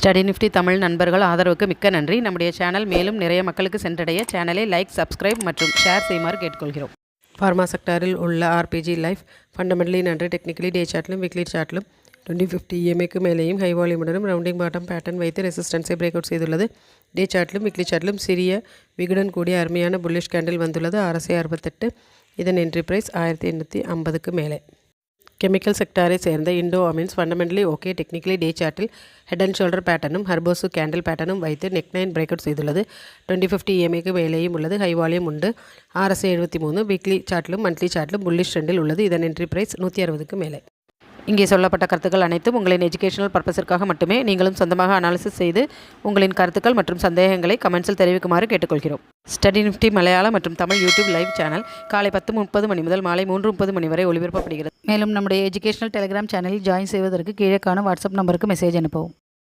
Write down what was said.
Study Nifty Tamil நண்பர்கள் ஆதரவுக்கு மிக்க நன்றி. நம்முடைய சேனல் மேலும் நிறைய மக்களுக்கு சென்றடைய சேனலை லைக், சப்ஸ்கிரைப் மற்றும் ஷேர் செய்யுமாறு கேட்டுக்கொள்கிறோம். ஃபார்மா செக்டாரில் உள்ள ஆர்பிஜி லைஃப் ஃபண்டமெண்டலி நன்று டெக்னிக்கலி டே சார்ட்டிலும் வீக்லி சார்ட்டிலும் 2050 EMAக்கு மேலேயும் ஹை வால்யூமுடனும் ரவுண்டிங் பாட்டம் பேட்டர்ன் வைத்து ரெசிஸ்டன்ஸை பிரேக் அவுட் செய்துள்ளது. டே சார்ட்டிலும் வீக்லி சார்ட்டிலும் சிறிய விகுடன் கூடிய அருமையான புல்லிஷ் கேண்டில் வந்துள்ளது. 668 இதன் என்ட்ரி பிரைஸ் 1850க்கு மேலே. கெமிக்கல் செக்டாரை சேர்ந்த Indo Amines fundamentally okay technically day சார்ட்டில் ஹெட் அண்ட் ஷோல்டர் பேட்டர்னும் ஹர்போசு கேண்டில் பேட்டர்னும் வைத்து நெக் லைன் பிரேக் அவுட் செய்துள்ளது. 2050 EMAக்கு மேலேயும் உள்ளது. ஹை வால்யூம் உண்டு. 673 வீக்லி சார்ட்டிலும் மந்த்லி சார்ட்டிலும் புல்லிஷ் ட்ரெண்டில் உள்ளது. இதன் என்ட்ரி பிரைஸ் 160க்கு மேலே. இங்கே சொல்லப்பட்ட கருத்துக்கள் அனைத்தும் உங்களின் எஜுகேஷனல் பர்பஸிற்காக மட்டுமே. நீங்களும் சொந்தமாக அனாலிசிஸ் செய்து உங்களின் கருத்துக்கள் மற்றும் சந்தேகங்களை கமெண்ட்ஸில் தெரிவிக்குமாறு கேட்டுக்கொள்கிறோம். ஸ்டடி நிஃப்டி மலையாளம் மற்றும் தமிழ் யூடியூப் லைவ் சேனல் காலை 10:30 மணி முதல் மாலை 3:30 மணி வரை ஒளிபரப்பப்படுகிறது. மேலும் நம்முடைய எஜுகேஷனல் டெலிகிராம் சேனலில் ஜாயின் செய்வதற்கு கீழே காணும் வாட்ஸ்அப் நம்பருக்கு மெசேஜ் அனுப்பவும்.